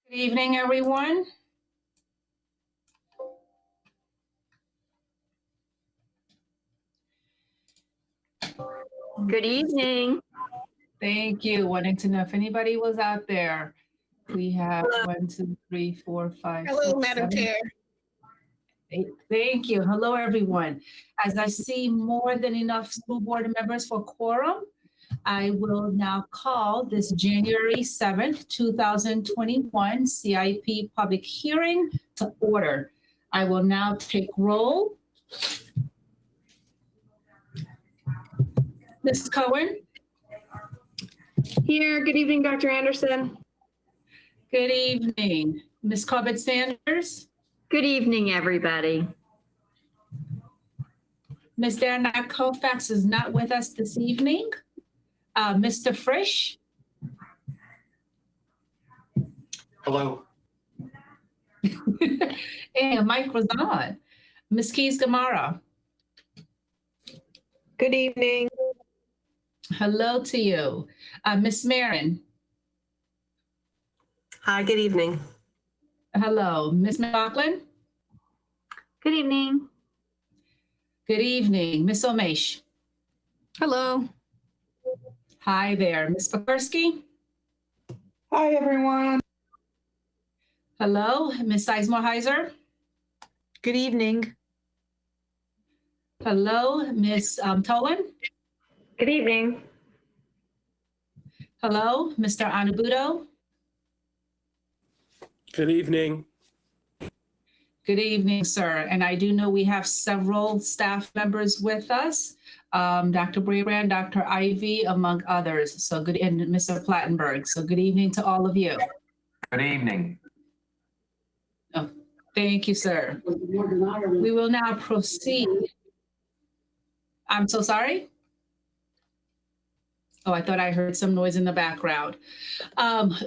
Good evening, everyone. Good evening. Thank you. Wanting to know if anybody was out there. We have 1, 2, 3, 4, 5, Hello, 6, Madam 7, Chair. 8. Thank you. Hello, everyone. As I see more than enough school board members for quorum, I will now call this January 7th, 2021 CIP public hearing to order. I will now take roll. Ms. Cohen? Here, good evening, Dr. Anderson. Good evening. Ms. Corbett-Sanders? Good evening, everybody. Ms. Dana Koufax is not with us this evening. Mr. Frisch? Hello. And Mike was on. Ms. Keys-Gamarra? Good evening. Hello to you. Ms. Marin? Hi, good evening. Hello. Ms. McLaughlin? Good evening. Good evening. Ms. Omesh? Hello. Hi there. Ms. Pekorski? Hi, everyone. Hello. Ms. Sizemore-Heiser? Good evening. Hello. Ms. Tolan? Good evening. Hello. Mr. Anabudo? Good evening. Good evening, sir. And I do know we have several staff members with us, Dr. Brabrand, Dr. Ivy, among others. So good, and Mr. Plattenberg. So good evening to all of you. Good evening. Oh, thank you, sir. We will now proceed. I'm so sorry. Oh, I thought I heard some noise in the background.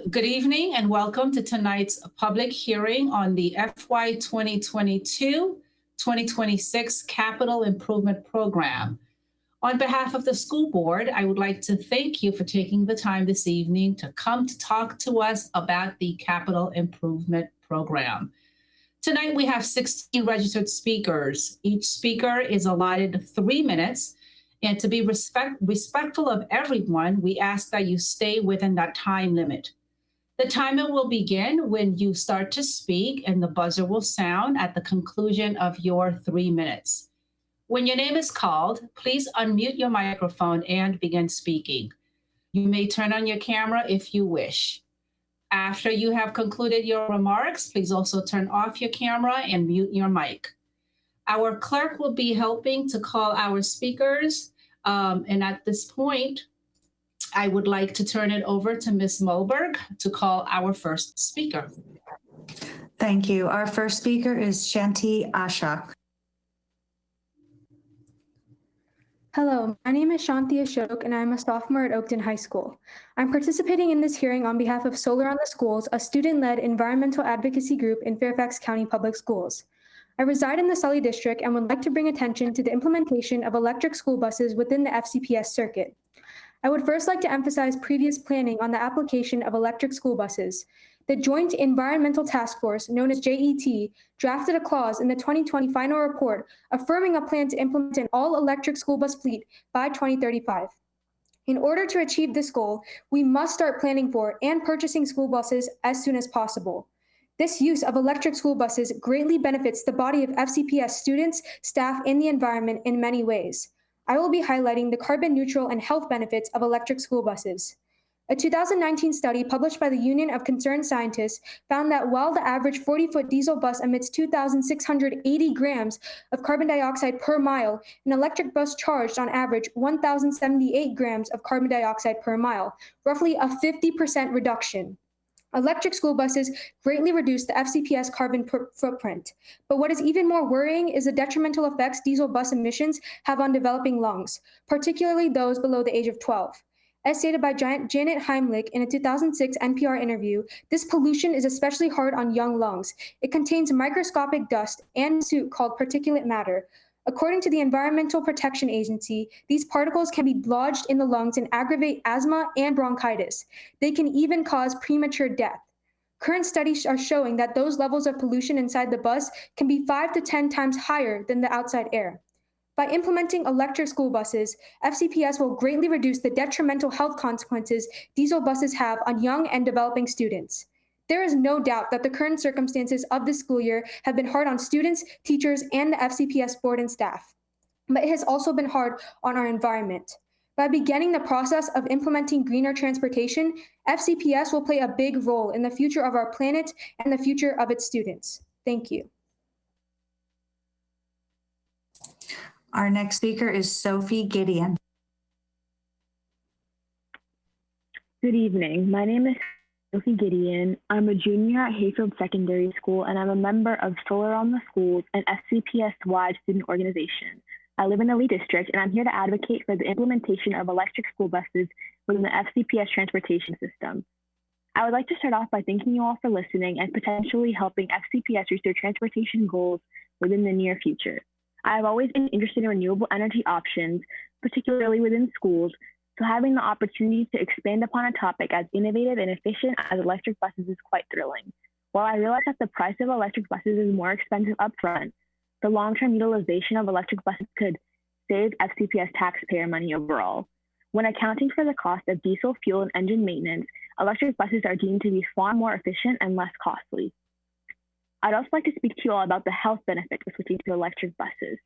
Good evening and welcome to tonight's public hearing on the FY 2022-2026 Capital Improvement Program. On behalf of the school board, I would like to thank you for taking the time this evening to come to talk to us about the Capital Improvement Program. Tonight we have 16 registered speakers. Each speaker is allotted 3 minutes. And to be respectful of everyone, we ask that you stay within that time limit. The timer will begin when you start to speak and the buzzer will sound at the conclusion of your 3 minutes. When your name is called, please unmute your microphone and begin speaking. You may turn on your camera if you wish. After you have concluded your remarks, please also turn off your camera and mute your mic. Our clerk will be helping to call our speakers. And at this point, I would like to turn it over to Ms. Mulberg to call our first speaker. Thank you. Our first speaker is Shanti Ashok. Hello, my name is Shanti Shoke and I'm a sophomore at Oakton High School. I'm participating in this hearing on behalf of Solar on the Schools, a student-led environmental advocacy group in Fairfax County Public Schools. I reside in the Sully District and would like to bring attention to the implementation of electric school buses within the FCPS circuit. I would first like to emphasize previous planning on the application of electric school buses. The Joint Environmental Task Force, known as JET, drafted a clause in the 2020 final report affirming a plan to implement an all-electric school bus fleet by 2035. In order to achieve this goal, we must start planning for and purchasing school buses as soon as possible. This use of electric school buses greatly benefits the body of FCPS students, staff, and the environment in many ways. I will be highlighting the carbon neutral and health benefits of electric school buses. A 2019 study published by the Union of Concerned Scientists found that while the average 40-foot diesel bus emits 2,680 grams of carbon dioxide per mile, an electric bus charged on average 1,078 grams of carbon dioxide per mile, roughly a 50% reduction. Electric school buses greatly reduce the FCPS carbon footprint. But what is even more worrying is the detrimental effects diesel bus emissions have on developing lungs, particularly those below the age of 12. As stated by Janet Heimlich in a 2006 NPR interview, this pollution is especially hard on young lungs. It contains microscopic dust and soot called particulate matter. According to the Environmental Protection Agency, these particles can be lodged in the lungs and aggravate asthma and bronchitis. They can even cause premature death. Current studies are showing that those levels of pollution inside the bus can be 5 to 10 times higher than the outside air. By implementing electric school buses, FCPS will greatly reduce the detrimental health consequences diesel buses have on young and developing students. There is no doubt that the current circumstances of this school year have been hard on students, teachers, and the FCPS board and staff. But it has also been hard on our environment. By beginning the process of implementing greener transportation, FCPS will play a big role in the future of our planet and the future of its students. Thank you. Our next speaker is Sophie Gideon. Good evening. My name is Sophie Gideon. I'm a junior at Hayfield Secondary School, and I'm a member of Solar on the Schools, an FCPS-wide student organization. I live in the Lee District, and I'm here to advocate for the implementation of electric school buses within the FCPS transportation system. I would like to start off by thanking you all for listening and potentially helping FCPS reach their transportation goals within the near future. I have always been interested in renewable energy options, particularly within schools, so having the opportunity to expand upon a topic as innovative and efficient as electric buses is quite thrilling. While I realize that the price of electric buses is more expensive upfront, the long-term utilization of electric buses could save FCPS taxpayer money overall. When accounting for the cost of diesel fuel and engine maintenance, electric buses are deemed to be far more efficient and less costly. I'd also like to speak to you all about the health benefits of switching to electric buses.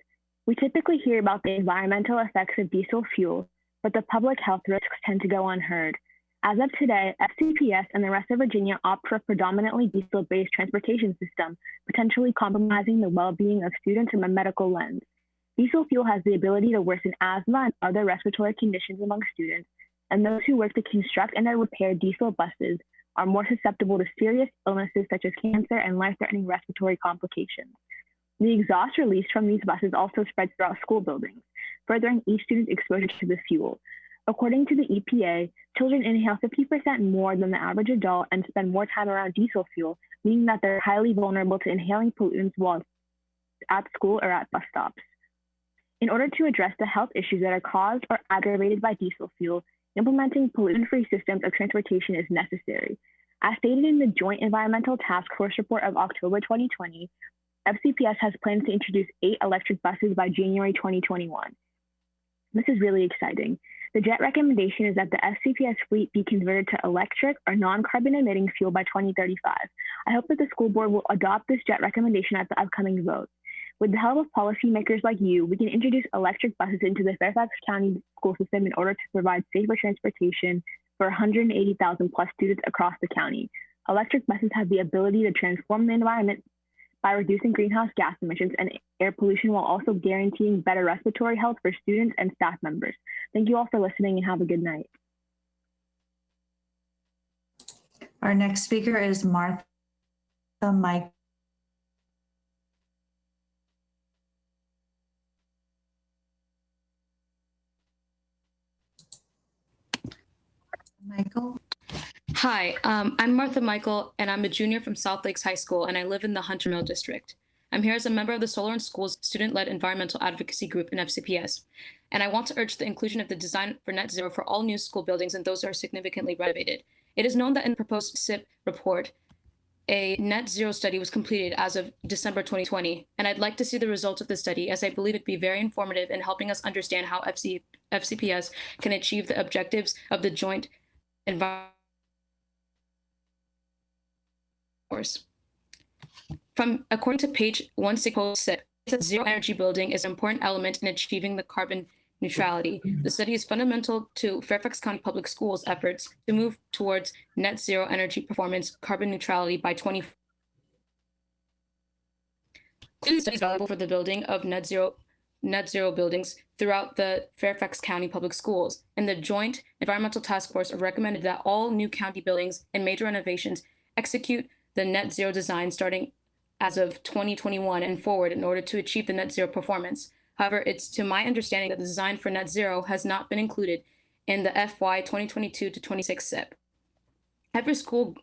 We typically hear about the environmental effects of diesel fuel, but the public health risks tend to go unheard. As of today, FCPS and the rest of Virginia opt for a predominantly diesel-based transportation system, potentially compromising the well-being of students from a medical lens. Diesel fuel has the ability to worsen asthma and other respiratory conditions among students, and those who work to construct and repair diesel buses are more susceptible to serious illnesses such as cancer and life-threatening respiratory complications. The exhaust released from these buses also spreads throughout school buildings, furthering each student's exposure to the fuel. According to the EPA, children inhale 50% more than the average adult and spend more time around diesel fuel, meaning that they're highly vulnerable to inhaling pollutants while at school or at bus stops. In order to address the health issues that are caused or aggravated by diesel fuel, implementing pollutant-free systems of transportation is necessary. As stated in the Joint Environmental Task Force report of October 2020, FCPS has plans to introduce 8 electric buses by January 2021. This is really exciting. The JET recommendation is that the FCPS fleet be converted to electric or non-carbon emitting fuel by 2035. I hope that the school board will adopt this JET recommendation at the upcoming vote. With the help of policymakers like you, we can introduce electric buses into the Fairfax County school system in order to provide safer transportation for 180,000 plus students across the county. Electric buses have the ability to transform the environment by reducing greenhouse gas emissions and air pollution while also guaranteeing better respiratory health for students and staff members. Thank you all for listening and have a good night. Our next speaker is Martha Mike. Michael. Hi, I'm Martha Michael, and I'm a junior from South Lakes High School, and I live in the Hunter Mill District. I'm here as a member of the Solar in Schools student-led environmental advocacy group in FCPS, and I want to urge the inclusion of the design for net zero for all new school buildings and those that are significantly renovated. It is known that in the proposed SIP report, a net zero study was completed as of December 2020, and I'd like to see the results of the study as I believe it'd be very informative in helping us understand how FCPS can achieve the objectives of the joint environment. According to page 160, zero energy building is an important element in achieving the carbon neutrality. The study is fundamental to Fairfax County Public Schools' efforts to move towards net zero energy performance carbon neutrality by 2040. The study is valuable for the building of net zero buildings throughout the Fairfax County Public Schools, and the Joint Environmental Task Force recommended that all new county buildings and major renovations execute the net zero design starting as of 2021 and forward in order to achieve the net zero performance. However, it's to my understanding that the design for net zero has not been included in the FY 2022 to 26 SIP. Every school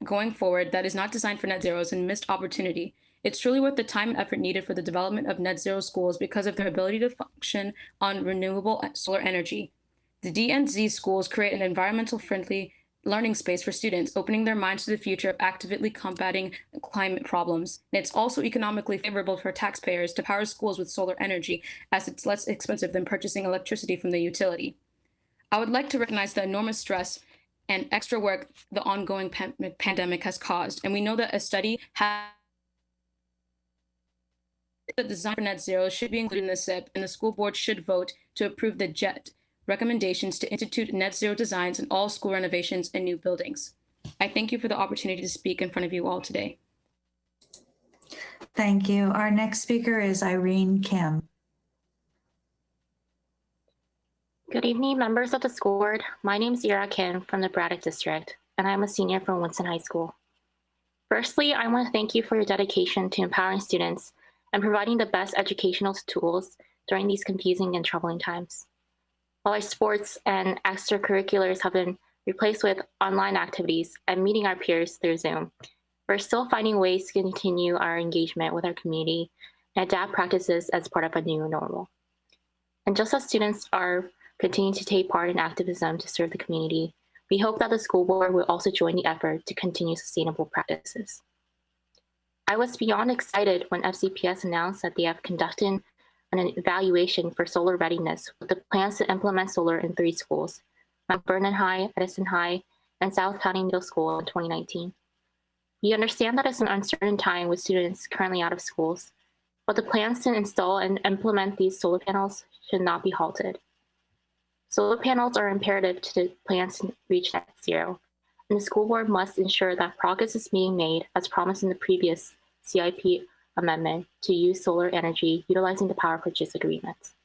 going forward that is not designed for net zero is a missed opportunity. It's truly worth the time and effort needed for the development of net zero schools because of their ability to function on renewable solar energy. The DNZ schools create an environmental friendly learning space for students, opening their minds to the future of actively combating climate problems. And it's also economically favorable for taxpayers to power schools with solar energy, as it's less expensive than purchasing electricity from the utility. I would like to recognize the enormous stress and extra work the ongoing pandemic has caused. And we know that a study has the design for net zero should be included in the SIP, and the school board should vote to approve the JET recommendations to institute net zero designs in all school renovations and new buildings. I thank you for the opportunity to speak in front of you all today. Thank you. Our next speaker is Yura Kim. Good evening, members of the school board. My name is Yura Kim from the Braddock District, and I'm a senior from Winston High School. Firstly, I want to thank you for your dedication to empowering students and providing the best educational tools during these confusing and troubling times. While our sports and extracurriculars have been replaced with online activities and meeting our peers through Zoom, we're still finding ways to continue our engagement with our community and adapt practices as part of a new normal. And just as students are continuing to take part in activism to serve the community, we hope that the school board will also join the effort to continue sustainable practices. I was beyond excited when FCPS announced that they have conducted an evaluation for solar readiness with the plans to implement solar in 3 schools, Mount Vernon High, Edison High, and South County Middle School in 2019. We understand that it's an uncertain time with students currently out of schools, but the plans to install and implement these solar panels should not be halted. Solar panels are imperative to the plans to reach net zero, and the school board must ensure that progress is being made as promised in the previous CIP amendment to use solar energy utilizing the power purchase agreements.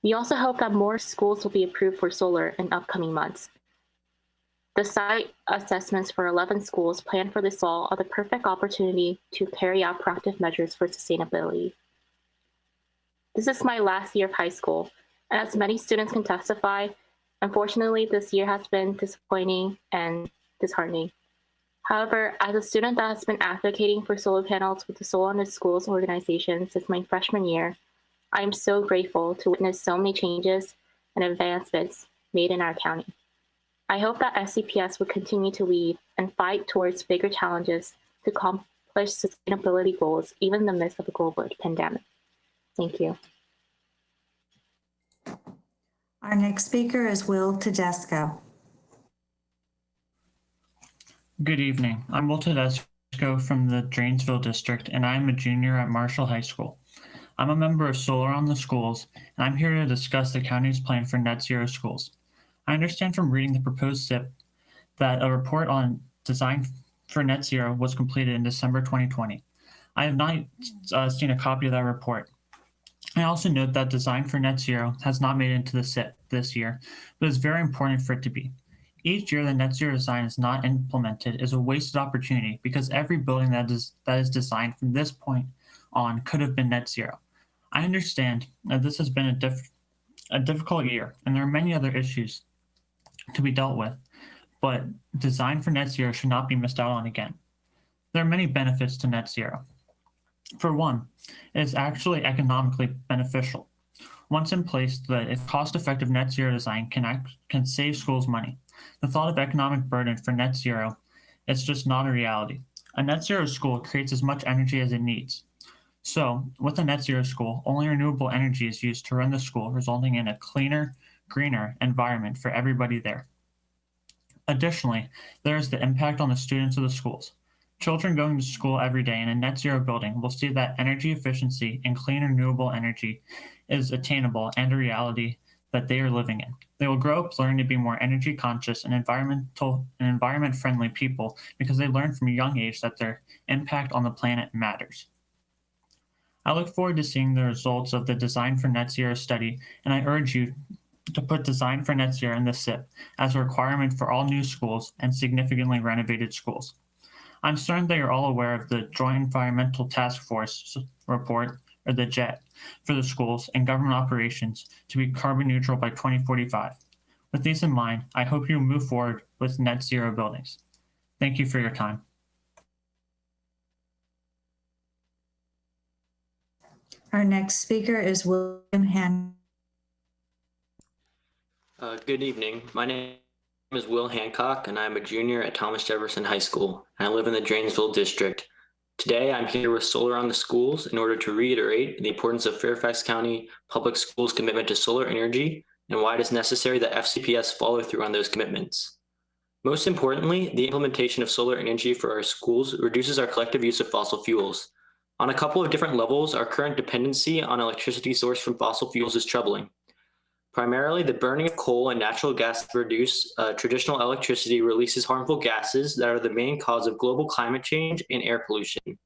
We also hope that more schools will be approved for solar in upcoming months. The site assessments for 11 schools planned for this fall are the perfect opportunity to carry out proactive measures for sustainability. This is my last year of high school, and as many students can testify, unfortunately, this year has been disappointing and disheartening. However, as a student that has been advocating for solar panels with the Solar on the Schools organization since my freshman year, I am so grateful to witness so many changes and advancements made in our county. I hope that FCPS will continue to lead and fight towards bigger challenges to accomplish sustainability goals, even in the midst of a global pandemic. Thank you. Our next speaker is Tedesco. Good evening. I'm Will Tedesco from the Dranesville District, and I'm a junior at Marshall High School. I'm a member of Solar on the Schools, and I'm here to discuss the county's plan for net zero schools. I understand from reading the proposed SIP that a report on design for net zero was completed in December 2020. I have not seen a copy of that report. I also note that design for net zero has not made it into the SIP this year, but it's very important for it to be. Each year the net zero design is not implemented is a wasted opportunity because every building that is designed from this point on could have been net zero. I understand that this has been a difficult year, and there are many other issues to be dealt with, but design for net zero should not be missed out on again. There are many benefits to net zero. For one, it is actually economically beneficial. Once in place, the cost-effective net zero design can save schools money. The thought of economic burden for net zero is just not a reality. A net zero school creates as much energy as it needs. So, with a net zero school, only renewable energy is used to run the school, resulting in a cleaner, greener environment for everybody there. Additionally, there is the impact on the students of the schools. Children going to school every day in a net zero building will see that energy efficiency and clean renewable energy is attainable and a reality that they are living in. They will grow up learning to be more energy conscious and environment friendly people because they learn from a young age that their impact on the planet matters. I look forward to seeing the results of the Design for Net Zero study, and I urge you to put Design for Net Zero in the SIP as a requirement for all new schools and significantly renovated schools. I'm certain that you're all aware of the Joint Environmental Task Force report, or the JET, for the schools and government operations to be carbon neutral by 2045. With these in mind, I hope you move forward with net zero buildings. Thank you for your time. Our next speaker is William Hancock. Good evening. My name name is Will Hancock, and I'm a junior at Thomas Jefferson High School, and I live in the Drainesville district. Today, I'm here with Solar on the Schools in order to reiterate the importance of Fairfax County Public Schools' commitment to solar energy and why it is necessary that FCPS follow through on those commitments. Most importantly, the implementation of solar energy for our schools reduces our collective use of fossil fuels. On a couple of different levels, our current dependency on electricity sourced from fossil fuels is troubling. Primarily, the burning of coal and natural gas to produce traditional electricity releases harmful gases that are the main cause of global climate change and air pollution.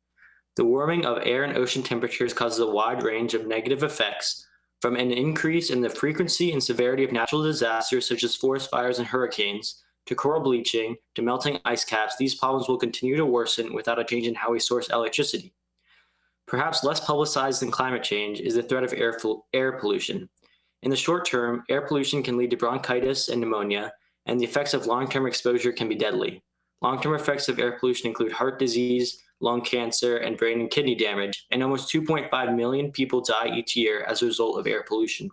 The warming of air and ocean temperatures causes a wide range of negative effects, from an increase in the frequency and severity of natural disasters such as forest fires and hurricanes, to coral bleaching, to melting ice caps. These problems will continue to worsen without a change in how we source electricity. Perhaps less publicized than climate change is the threat of air pollution. In the short term, air pollution can lead to bronchitis and pneumonia, and the effects of long-term exposure can be deadly. Long-term effects of air pollution include heart disease, lung cancer, and brain and kidney damage, and almost 2.5 million people die each year as a result of air pollution.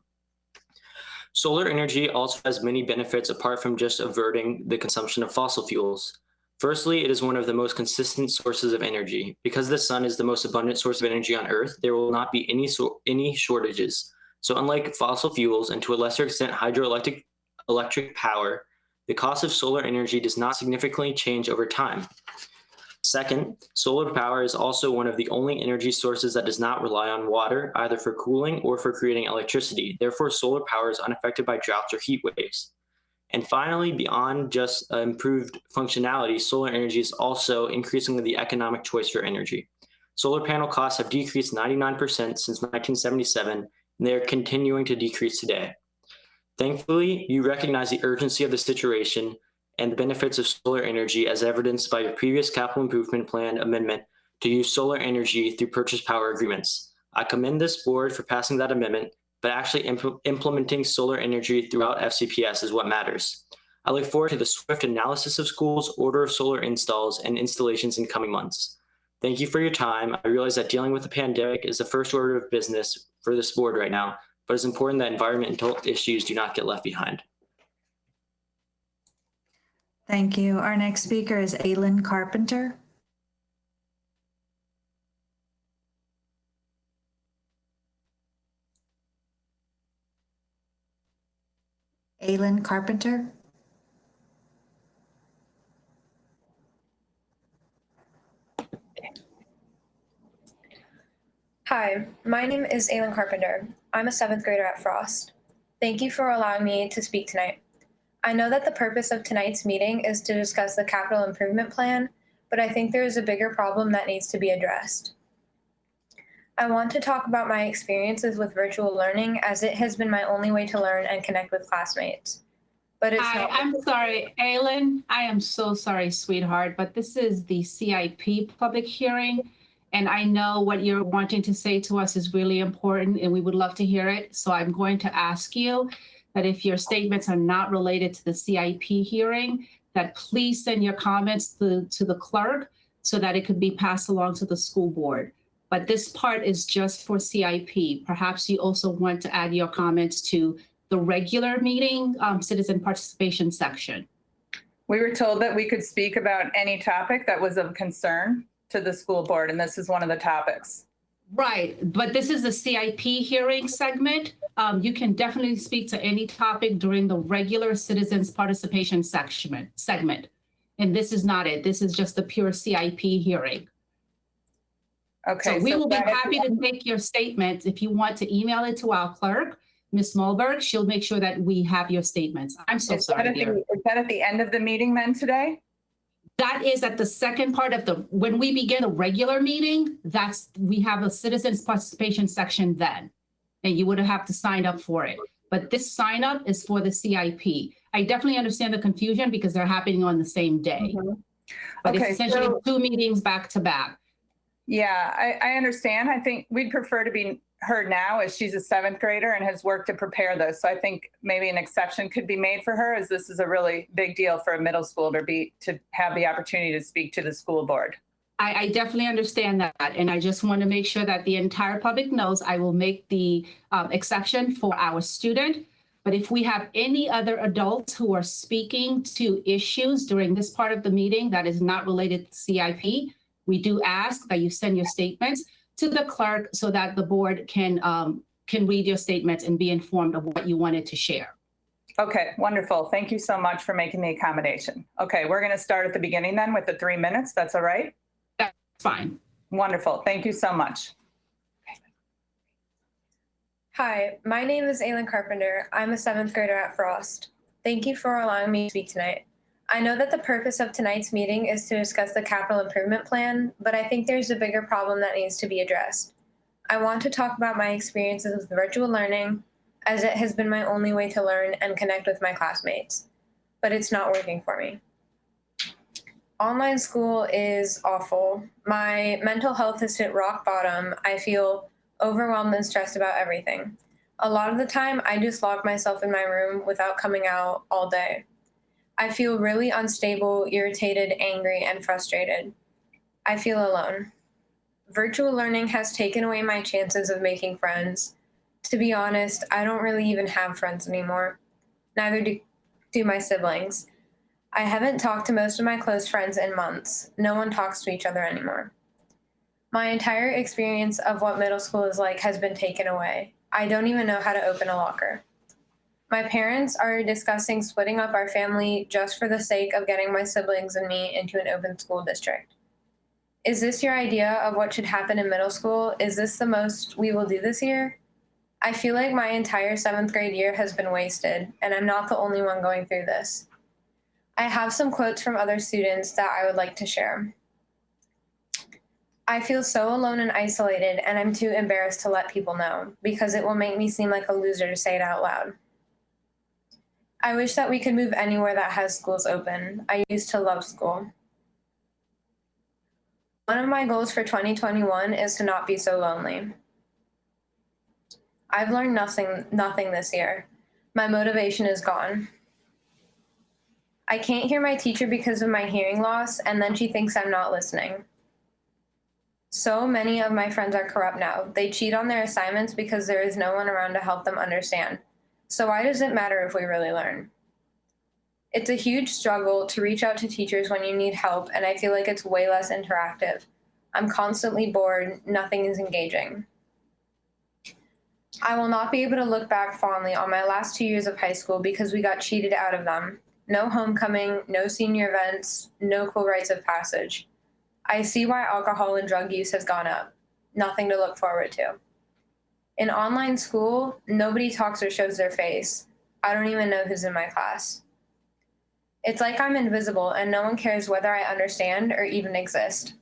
Solar energy also has many benefits apart from just averting the consumption of fossil fuels. Firstly, it is one of the most consistent sources of energy. Because the sun is the most abundant source of energy on Earth, there will not be any shortages. So unlike fossil fuels and to a lesser extent hydroelectric power, the cost of solar energy does not significantly change over time. Second, solar power is also one of the only energy sources that does not rely on water, either for cooling or for creating electricity. Therefore, solar power is unaffected by droughts or heat waves. And finally, beyond just improved functionality, solar energy is also increasingly the economic choice for energy. Solar panel costs have decreased 99% since 1977, and they are continuing to decrease today. Thankfully, you recognize the urgency of the situation and the benefits of solar energy as evidenced by your previous capital improvement plan amendment to use solar energy through purchase power agreements. I commend this board for passing that amendment, but actually implementing solar energy throughout FCPS is what matters. I look forward to the swift analysis of schools, order of solar installs, and installations in coming months. Thank you for your time. I realize that dealing with the pandemic is the first order of business for this board right now, but it's important that environmental issues do not get left behind. Thank you. Our next speaker is Aylin Carpenter. Aylin Carpenter. Hi, my name is Aylin Carpenter. I'm a 7th grader at Frost. Thank you for allowing me to speak tonight. I know that the purpose of tonight's meeting is to discuss the capital improvement plan, but I think there is a bigger problem that needs to be addressed. I want to talk about my experiences with virtual learning, as it has been my only way to learn and connect with classmates. But it's not. I'm sorry, Aylin. I am so sorry, sweetheart, but this is the CIP public hearing. And I know what you're wanting to say to us is really important, and we would love to hear it. So I'm going to ask you that if your statements are not related to the CIP hearing, that please send your comments to the clerk so that it could be passed along to the school board. But this part is just for CIP. Perhaps you also want to add your comments to the regular meeting citizen participation section. We were told that we could speak about any topic that was of concern to the school board, and this is one of the topics. Right, but this is the CIP hearing segment. You can definitely speak to any topic during the regular citizens participation segment. And this is not it. This is just the pure CIP hearing. Okay. So we will be happy to take your statements. If you want to email it to our clerk, Ms. Smallberg, she'll make sure that we have your statements. I'm so sorry, dear. Is that at the end of the meeting then today? That is at the second part of when we begin a regular meeting, we have a citizens participation section then, and you would have to sign up for it. But this sign up is for the CIP. I definitely understand the confusion because they're happening on the same day. But Okay, it's essentially two meetings back to back. Yeah, I understand. I think we'd prefer to be heard now, as she's a 7th grader and has worked to prepare this. So I think maybe an exception could be made for her, as this is a really big deal for a middle school to have the opportunity to speak to the school board. I definitely understand that. And I just want to make sure that the entire public knows I will make the exception for our student. But if we have any other adults who are speaking to issues during this part of the meeting that is not related to CIP, we do ask that you send your statements to the clerk so that the board can read your statements and be informed of what you wanted to share. Okay, wonderful. Thank you so much for making the accommodation. Okay, we're going to start at the beginning then with the 3 minutes. That's all right? That's fine. Wonderful. Thank you so much. Hi, my name is Aylin Carpenter. I'm a 7th grader at Frost. Thank you for allowing me to speak tonight. I know that the purpose of tonight's meeting is to discuss the capital improvement plan, but I think there's a bigger problem that needs to be addressed. I want to talk about my experiences with virtual learning, as it has been my only way to learn and connect with my classmates, but it's not working for me. Online school is awful. My mental health has hit rock bottom. I feel overwhelmed and stressed about everything. A lot of the time, I just lock myself in my room without coming out all day. I feel really unstable, irritated, angry, and frustrated. I feel alone. Virtual learning has taken away my chances of making friends. To be honest, I don't really even have friends anymore. Neither do my siblings. I haven't talked to most of my close friends in months. No one talks to each other anymore. My entire experience of what middle school is like has been taken away. I don't even know how to open a locker. My parents are discussing splitting up our family just for the sake of getting my siblings and me into an open school district. Is this your idea of what should happen in middle school? Is this the most we will do this year? I feel like my entire 7th grade year has been wasted, and I'm not the only one going through this. I have some quotes from other students that I would like to share. I feel so alone and isolated, and I'm too embarrassed to let people know because it will make me seem like a loser to say it out loud. I wish that we could move anywhere that has schools open. I used to love school. One of my goals for 2021 is to not be so lonely. I've learned nothing this year. My motivation is gone. I can't hear my teacher because of my hearing loss, and then she thinks I'm not listening. So many of my friends are corrupt now. They cheat on their assignments because there is no one around to help them understand. So why does it matter if we really learn? It's a huge struggle to reach out to teachers when you need help, and I feel like it's way less interactive. I'm constantly bored, nothing is engaging. I will not be able to look back fondly on my last 2 years of high school because we got cheated out of them. No homecoming, no senior events, no cool rites of passage. I see why alcohol and drug use has gone up. Nothing to look forward to. In online school, nobody talks or shows their face. I don't even know who's in my class. It's like I'm invisible and no one cares whether I understand or even exist.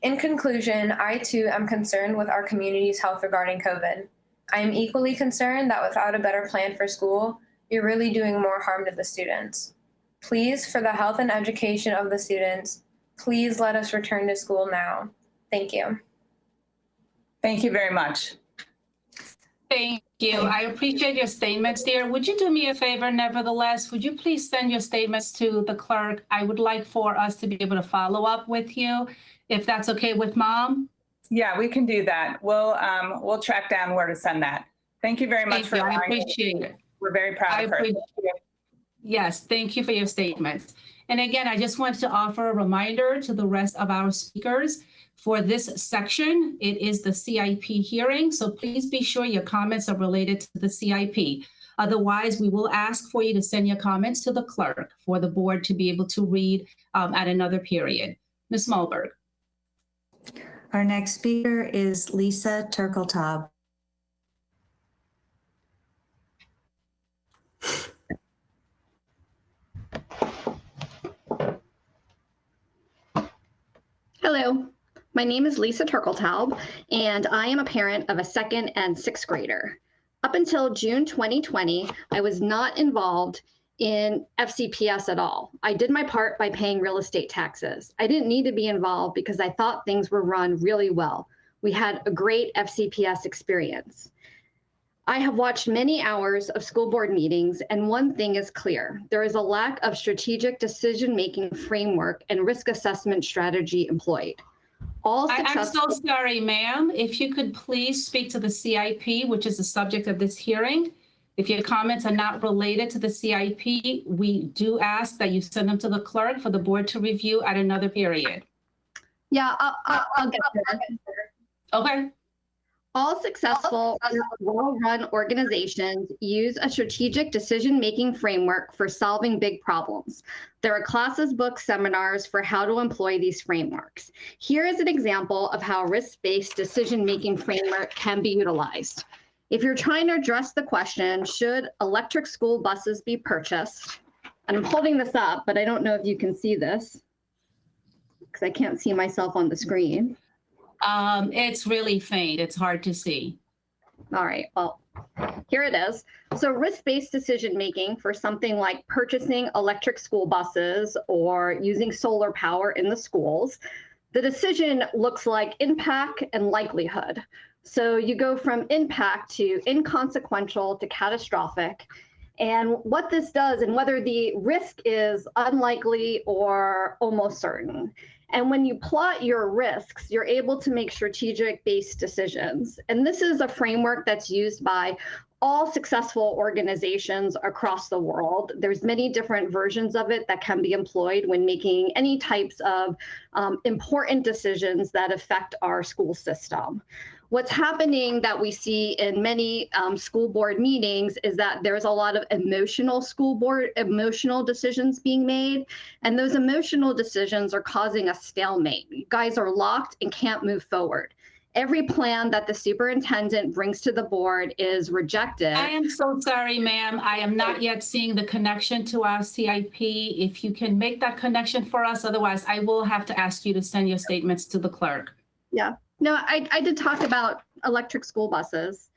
In conclusion, I too am concerned with our community's health regarding COVID. I am equally concerned that without a better plan for school, you're really doing more harm to the students. Please, for the health and education of the students, please let us return to school now. Thank you. Thank you very much. Thank you. I appreciate your statements, dear. Would you do me a favor, nevertheless? Would you please send your statements to the clerk? I would like for us to be able to follow up with you, if that's okay with Mom. Yeah, we can do that. We'll track down where to send that. Thank you very much for I appreciate it. We're very proud of her. Yes, thank you for your statements. And again, I just want to offer a reminder to the rest of our speakers for this section. It is the CIP hearing, so please be sure your comments are related to the CIP. Otherwise, we will ask for you to send your comments to the clerk for the board to be able to read at another period. Ms. Mulberg. Our next speaker is Lisa Turkletaub. Hello, my name is Lisa Turkletaub, and I am a parent of a 2nd and 6th grader. Up until June 2020, I was not involved in FCPS at all. I did my part by paying real estate taxes. I didn't need to be involved because I thought things were run really well. We had a great FCPS experience. I have watched many hours of school board meetings, and one thing is clear. There is a lack of strategic decision-making framework and risk assessment strategy employed. I'm so sorry, ma'am. If you could please speak to the CIP, which is the subject of this hearing, If your comments are not related to the CIP, we do ask that you send them to the clerk for the board to review at another period. Yeah, I'll get there. Okay. All successful, well-run organizations use a strategic decision-making framework for solving big problems. There are classes, books, seminars for how to employ these frameworks. Here is an example of how risk-based decision-making framework can be utilized. If you're trying to address the question, should electric school buses be purchased? And I'm holding this up, but I don't know if you can see this because I can't see myself on the screen. It's really faint. It's hard to see. All right, well, here it is. So risk-based decision-making for something like purchasing electric school buses or using solar power in the schools, the decision looks like impact and likelihood. So you go from impact to inconsequential to catastrophic. And what this does, and whether the risk is unlikely or almost certain. And when you plot your risks, you're able to make strategic-based decisions. And this is a framework that's used by all successful organizations across the world. There's many different versions of it that can be employed when making any types of important decisions that affect our school system. What's happening that we see in many school board meetings is that there's a lot of emotional decisions being made, and those emotional decisions are causing a stalemate. You guys are locked and can't move forward. Every plan that the superintendent brings to the board is rejected. I am so sorry, ma'am. I am not yet seeing the connection to our CIP. If you can make that connection for us, otherwise I will have to ask you to send your statements to the clerk. Yeah. No, I did talk about electric school buses.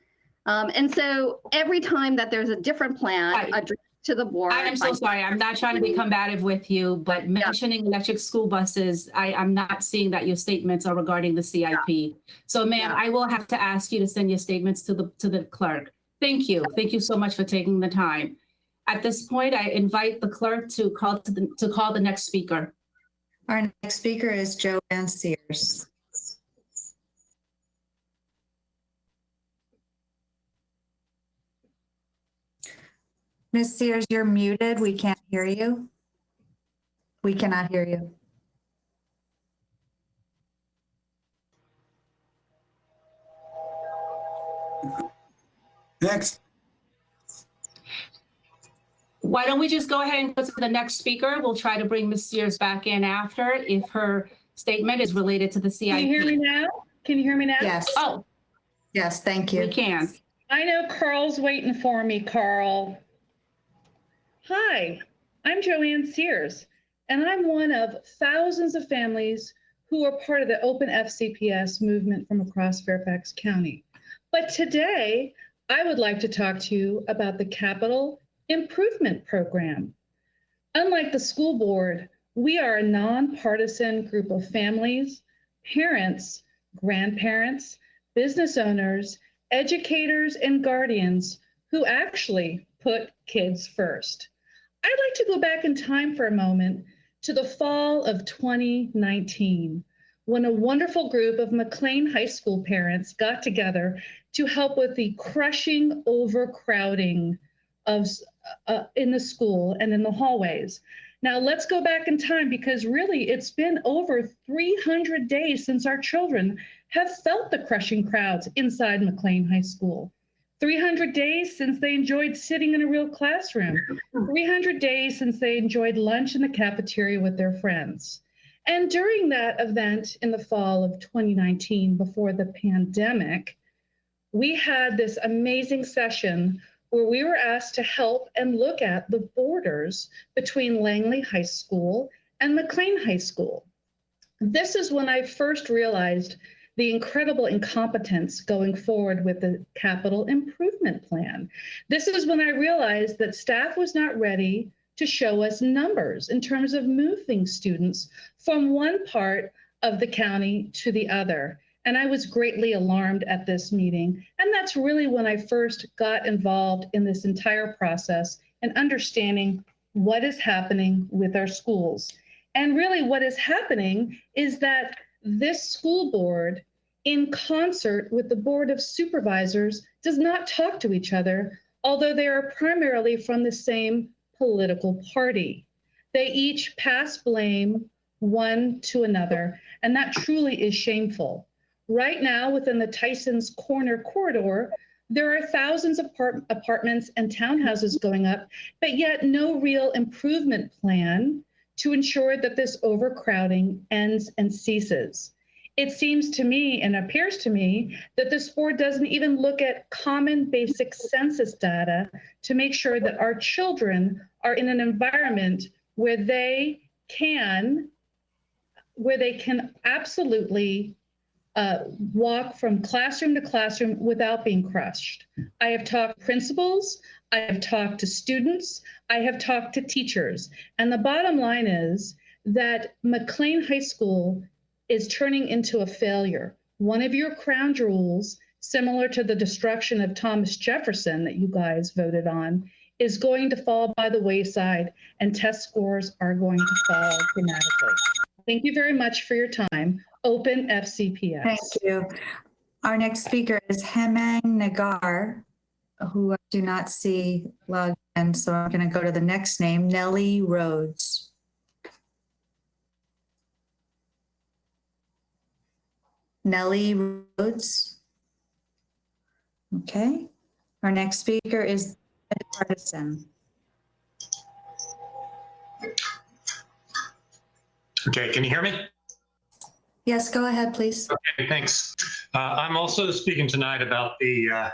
And so every time that there's a different plan addressed to the board. I am so sorry. I'm not trying to be combative with you, but mentioning electric school buses, I'm not seeing that your statements are regarding the CIP. Yeah. So ma'am, I will have to ask you to send your statements to the clerk. Thank you. Thank you so much for taking the time. At this point, I invite the clerk to call the next speaker. Our next speaker is Joanne Sears. Ms. Sears, you're muted. We can't hear you. We cannot hear you. Next. Why don't we just go ahead and go to the next speaker? We'll try to bring Ms. Sears back in after if her statement is related to the CIP. Can you hear me now? Can you hear me now? Yes. Oh. Yes, thank you. We can. I know Carl's waiting for me, Carl. Hi, I'm Joanne Sears, and I'm one of thousands of families who are part of the Open FCPS movement from across Fairfax County. But today, I would like to talk to you about the Capital Improvement Program. Unlike the school board, we are a nonpartisan group of families, parents, grandparents, business owners, educators, and guardians who actually put kids first. I'd like to go back in time for a moment to the fall of 2019, when a wonderful group of McLean High School parents got together to help with the crushing overcrowding of in the school and in the hallways. Now let's go back in time, because really it's been over 300 days since our children have felt the crushing crowds inside McLean High School. 300 days since they enjoyed sitting in a real classroom. 300 days since they enjoyed lunch in the cafeteria with their friends. And during that event in the fall of 2019, before the pandemic, we had this amazing session where we were asked to help and look at the borders between Langley High School and McLean High School. This is when I first realized the incredible incompetence going forward with the capital improvement plan. This is when I realized that staff was not ready to show us numbers in terms of moving students from one part of the county to the other. And I was greatly alarmed at this meeting. And that's really when I first got involved in this entire process and understanding what is happening with our schools. And really what is happening is that this school board, in concert with the Board of Supervisors, does not talk to each other although they are primarily from the same political party. They each pass blame one to another, and that truly is shameful. Right now, within the Tyson's Corner corridor, there are thousands of apartments and townhouses going up, but yet no real improvement plan to ensure that this overcrowding ends and ceases. It seems to me and appears to me that this board doesn't even look at common basic census data to make sure that our children are in an environment where they can absolutely walk from classroom to classroom without being crushed. I have talked to principals, I have talked to students, I have talked to teachers, and the bottom line is that McLean High School is turning into a failure. One of your crown jewels, similar to the destruction of Thomas Jefferson that you guys voted on, is going to fall by the wayside, and test scores are going to fall dramatically. Thank you very much for your time. Open FCPS. Thank you. Our next speaker is Hemang Nagar, who I do not see logged in, so I'm going to go to the next name, Nellie Rhodes. Nellie Rhodes. Okay. Our next speaker is Ed Partisan. Okay, can you hear me? Yes, go ahead, please. Okay, thanks. I'm also speaking tonight about the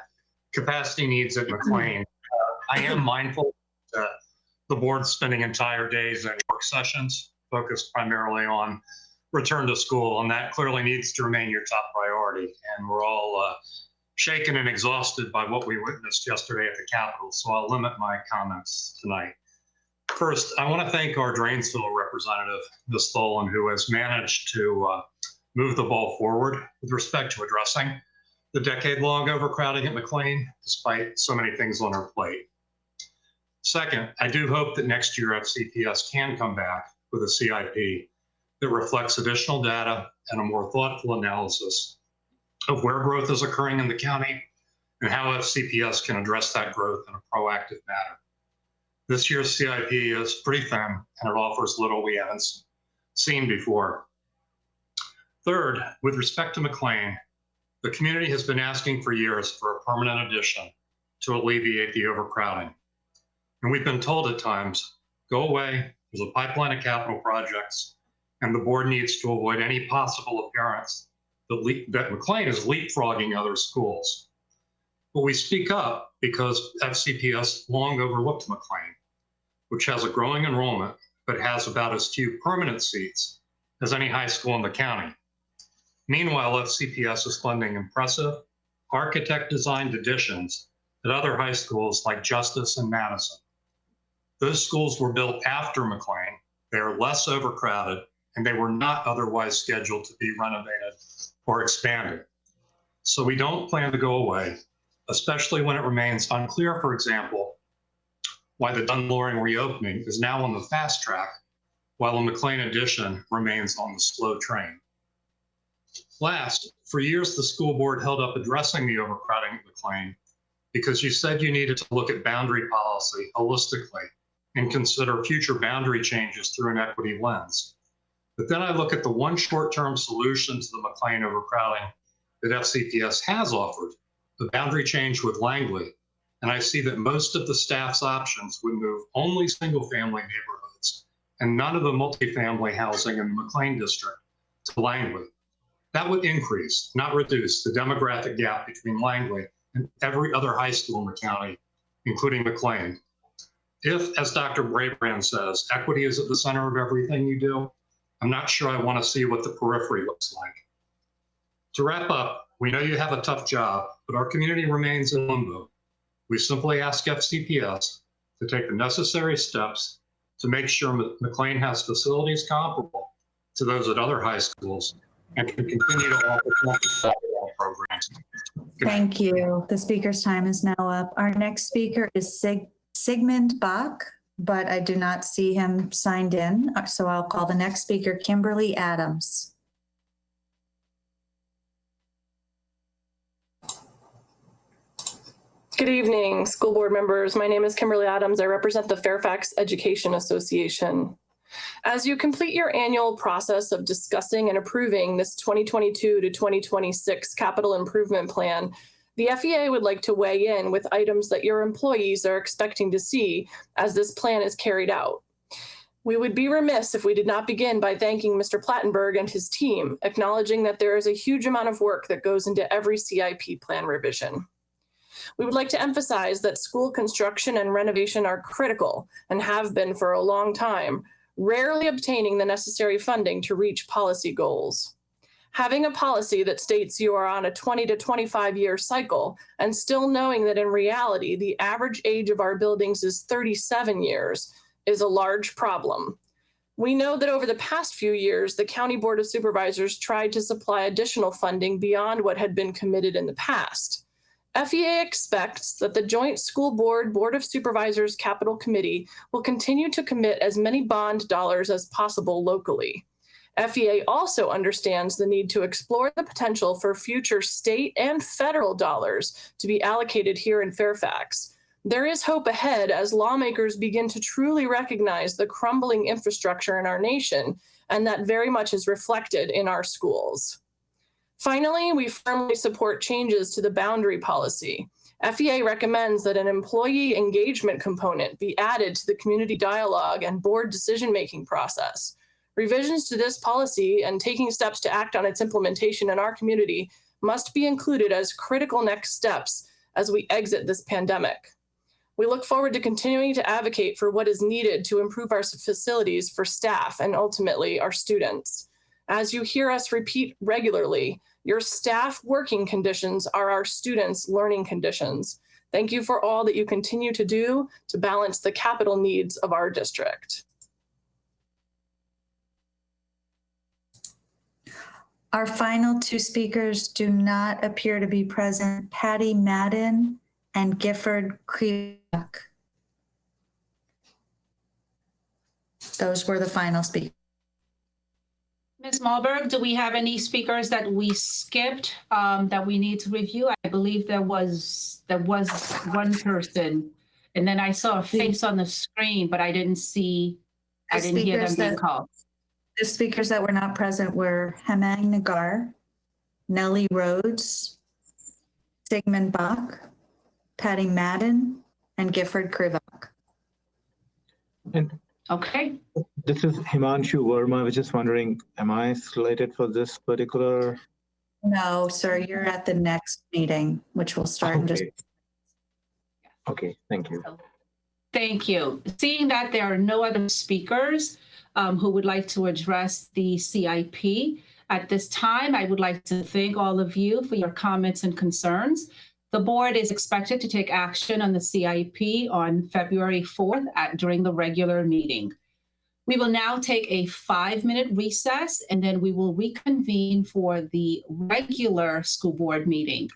capacity needs at McLean. I am mindful that the board's spending entire days at work sessions focused primarily on return to school, and that clearly needs to remain your top priority. And we're all shaken and exhausted by what we witnessed yesterday at the Capitol, so I'll limit my comments tonight. First, I want to thank our Drainsville representative, Ms. Tholen, who has managed to move the ball forward with respect to addressing the decade-long overcrowding at McLean, despite so many things on her plate. Second, I do hope that next year FCPS can come back with a CIP that reflects additional data and a more thoughtful analysis of where growth is occurring in the county and how FCPS can address that growth in a proactive manner. This year's CIP is pretty thin, and it offers little we haven't seen before. Third, with respect to McLean, the community has been asking for years for a permanent addition to alleviate the overcrowding. And we've been told at times, go away, there's a pipeline of capital projects, and the board needs to avoid any possible appearance that McLean is leapfrogging other schools. But we speak up because FCPS long overlooked McLean, which has a growing enrollment, but has about as few permanent seats as any high school in the county. Meanwhile, FCPS is funding impressive architect-designed additions at other high schools like Justice and Madison. Those schools were built after McLean. They are less overcrowded, and they were not otherwise scheduled to be renovated or expanded. So we don't plan to go away, especially when it remains unclear, for example, why the Dunn-Loring reopening is now on the fast track, while the McLean addition remains on the slow train. Last, for years, the school board held up addressing the overcrowding at McLean because you said you needed to look at boundary policy holistically and consider future boundary changes through an equity lens. But then I look at the one short-term solution to the McLean overcrowding that FCPS has offered, the boundary change with Langley, and I see that most of the staff's options would move only single-family neighborhoods and none of the multifamily housing in the McLean district to Langley. That would increase, not reduce, the demographic gap between Langley and every other high school in the county, including McLean. If, as Dr. Brabrand says, equity is at the center of everything you do, I'm not sure I want to see what the periphery looks like. To wrap up, we know you have a tough job, but our community remains in limbo. We simply ask FCPS to take the necessary steps to make sure McLean has facilities comparable to those at other high schools and can continue to offer programs. Thank you. The speaker's time is now up. Our next speaker is Sigmund Bach, but I do not see him signed in. So I'll call the next speaker, Kimberly Adams. Good evening, school board members. My name is Kimberly Adams. I represent the Fairfax Education Association. As you complete your annual process of discussing and approving this 2022 to 2026 capital improvement plan, the FEA would like to weigh in with items that your employees are expecting to see as this plan is carried out. We would be remiss if we did not begin by thanking Mr. Plattenberg and his team, acknowledging that there is a huge amount of work that goes into every CIP plan revision. We would like to emphasize that school construction and renovation are critical and have been for a long time, rarely obtaining the necessary funding to reach policy goals. Having a policy that states you are on a 20 to 25 year cycle and still knowing that in reality, the average age of our buildings is 37 years is a large problem. We know that over the past few years, the County Board of Supervisors tried to supply additional funding beyond what had been committed in the past. FEA expects that the Joint School Board Board of Supervisors Capital Committee will continue to commit as many bond dollars as possible locally. FEA also understands the need to explore the potential for future state and federal dollars to be allocated here in Fairfax. There is hope ahead as lawmakers begin to truly recognize the crumbling infrastructure in our nation, and that very much is reflected in our schools. Finally, we firmly support changes to the boundary policy. FEA recommends that an employee engagement component be added to the community dialogue and board decision-making process. Revisions to this policy and taking steps to act on its implementation in our community must be included as critical next steps as we exit this pandemic. We look forward to continuing to advocate for what is needed to improve our facilities for staff and ultimately our students. As you hear us repeat regularly, your staff working conditions are our students' learning conditions. Thank you for all that you continue to do to balance the capital needs of our district. Our final two speakers do not appear to be present, Patty Madden and Gifford Krivak. Those were the final speakers. Ms. Malberg, do we have any speakers that we skipped that we need to review? I believe there was one person, and then I saw a face on the screen, but I didn't hear them being called. The speakers that were not present were Hemang Nagar, Nellie Rhodes, Sigmund Bach, Patty Madden, and Gifford Krivak. And okay. This is Himanshu Verma. I was just wondering, am I slated for this particular? No, sir, you're at the next meeting, which will start in just. Okay, thank you. Thank you. Seeing that there are no other speakers who would like to address the CIP, at this time, I would like to thank all of you for your comments and concerns. The board is expected to take action on the CIP on February 4th during the regular meeting. We will now take a 5-minute recess, and then we will reconvene for the regular school board meeting.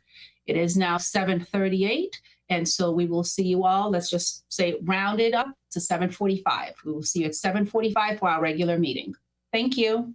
It is now 7:38, and so we will see you all, let's just say round it up to 7:45. We will see you at 7:45 for our regular meeting. Thank you.